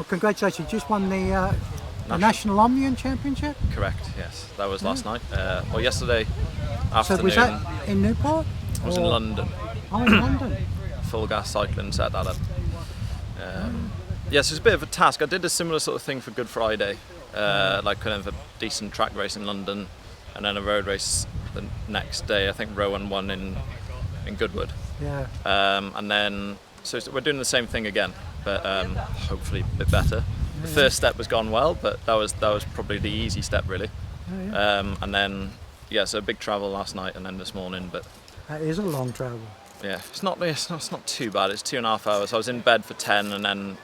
Well, congratulations, you just won the National Omnium Championship? Correct, yes. That was last night, or yesterday afternoon. So was that in Newport? It was in London. Oh, in London. Full gas cycling set that up. Yes, it was a bit of a task. I did a similar sort of thing for Good Friday, like kind of a decent track race in London, and then a road race the next day. I think Rowan won in Goodwood. Yeah. And then, so we're doing the same thing again, but hopefully a bit better. The first step has gone well, but that was probably the easy step really. Oh, yeah. And then, yeah, so a big travel last night and then this morning, but That is a long travel. yeah, it's not too bad. It's 2.5 hours. I was in bed for 10 and then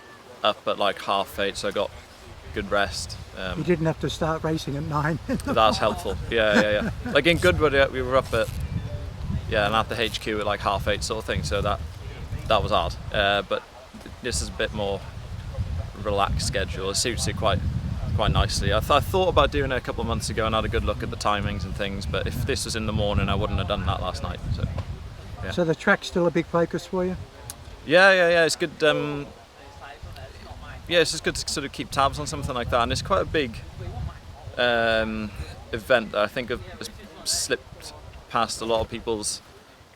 up at like 8:30, so I got good rest. You didn't have to start racing at 9. That's helpful. Yeah. Like in Goodwood, we were up at and at the HQ at like 8:30 sort of thing. So that was hard. But this is a bit more relaxed schedule. It suits it quite nicely. I thought about doing it a couple of months ago and had a good look at the timings and things. But if this was in the morning, I wouldn't have done that last night. So yeah. So the track's still a big focus for you? Yeah. It's good. Yeah, it's just good to sort of keep tabs on something like that, and it's quite a big event that I think has slipped past a lot of people's.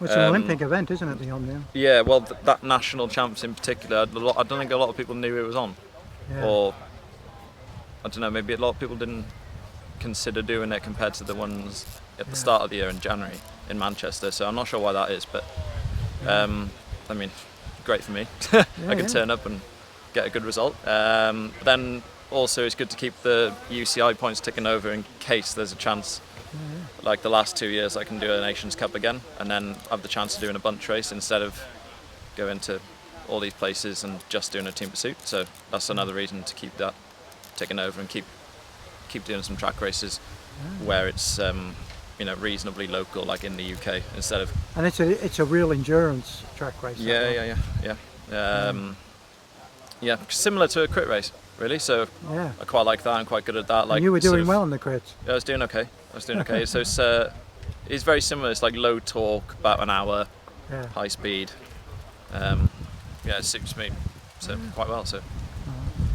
Well, it's an Olympic event, isn't it, the Omnium? Yeah, well, that national champs in particular, I don't think a lot of people knew it was on, or I don't know, maybe a lot of people didn't consider doing it compared to the ones at the start of the year in January in Manchester. So I'm not sure why that is, but I mean, great for me. I can turn up and get a good result. Then also it's good to keep the UCI points ticking over in case there's a chance. Like the last 2 years, I can do a Nations Cup again, and then have the chance of doing a bunch race instead of going to all these places and just doing a team pursuit. So that's another reason to keep that ticking over and keep doing some track races where it's reasonably local, like in the UK, instead of. And it's a real endurance track race. Yeah. Yeah, similar to a crit race, really. So I quite like that. I'm quite good at that. Like, and you were doing well in the crits. Yeah, I was doing okay. So it's very similar. It's like low torque, about an hour, high speed. It suits me quite well. So.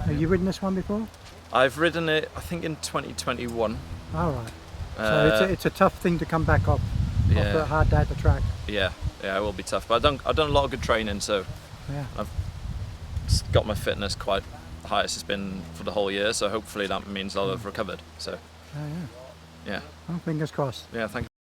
Have you ridden this one before? I've ridden it, I think, in 2021. All right. So it's a tough thing to come back off a hard day at the track. Yeah, it will be tough. But I've done a lot of good training, so I've got my fitness quite high as it's been for the whole year. So hopefully that means I'll have recovered. So Yeah. Well, fingers crossed. Yeah, thank you.